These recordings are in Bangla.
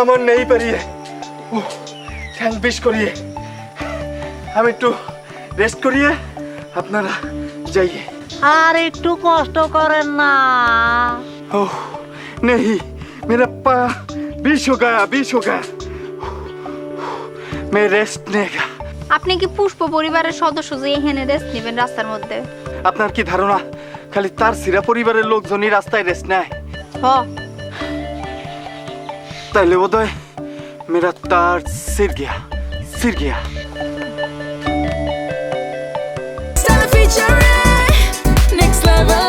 আমার নেই পারিয়ে ঠ্যাং পিস করিয়ে আমি একটু রেস্ট করিয়ে আপনারা যাইয়ে। আর একটু কষ্ট করেন না। ओह नहीं मेरा पा बीस हो गया मैं रेस्ट নেগা। আপনি কি পুষ্প পরিবারের সদস্য যে এখানে রেস্ট নেবেন রাস্তার মধ্যে? আপনার কি ধারণা খালি তার সিরা পরিবারের লোকজনই রাস্তায় রেস্ট নেয়? হ, তাইলে বোধহয় मेरा तार सिर गया Stella featuring next level.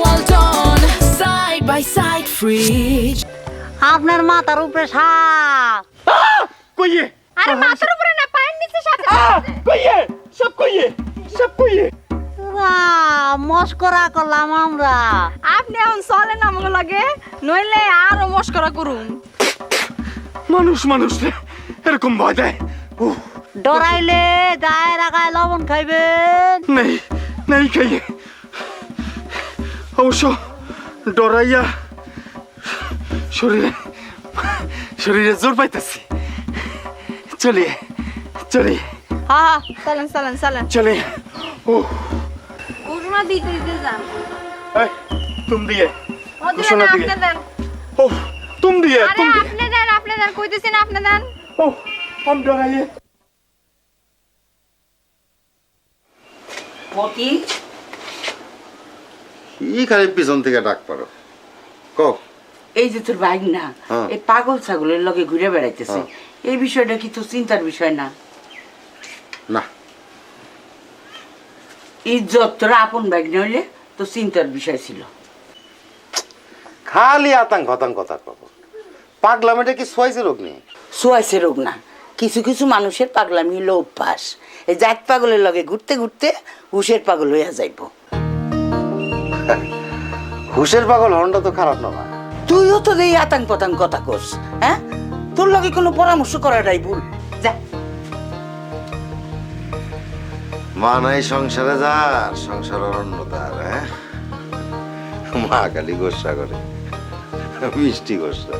Well done, side by side, free. আপনার মাথার উপরে সাপ। कोई है আরে মাথার উপরে না, পায়ের নিচে সাথে। कोई है सब कोई है মস্করা করলাম আমরা। আপনি এখন চলেন আমাকে লাগে, নইলে আরো মস্করা করুন। মানুষ রে এরকম ভয় দেয়? ডরাইলে গায়ে রাখায় লবণ খাইবেন। নেই খাইয়ে অবশ্য ডরাইয়া শরীরে জোর পাইতেছি। চলিয়ে হ্যাঁ চলেন চলে ও ঘোষণা দিতে যান। তুম দিয়ে ও দিবেন ঘোষণা না, দিয়ে। আপনি দেন। ও তুম দিয়ে আরে আপনি দেন কইতেছেন, আপনি দেন। ও हम डराइए পতি ই খালি পিছন থেকে ডাক পারো কও। এই যে তোর বাইক না, হ্যাঁ। এই পাগল ছাগলের লগে ঘুরে বেড়াইতেছে, হ্যাঁ। এই বিষয়টা কি তোর চিন্তার বিষয় না? না ইজ্জত তোর আপন বাইক নইলে তো চিন্তার বিষয় ছিল। খালি আতাং খতাং কথা কব। পাগলাম এটা কি সোয়াইছে রোগ নেই? সোয়াইছে রোগ না, কিছু কিছু মানুষের পাগলামি হলো অভ্যাস। এই জাত পাগলের লগে ঘুরতে ঘুরতে হুশের পাগল হইয়া যাইব। হুশের পাগল হনটা তো খারাপ না। তুইও তো এই আতাং পতাং কথা কস, হ্যাঁ? তোর লগে কোনো পরামর্শ করাটাই ভুল। যা মা নাই সংসারে যার সংসার অরণ্য তার। হ্যাঁ মা খালি গোসা করে, মিষ্টি গোসা।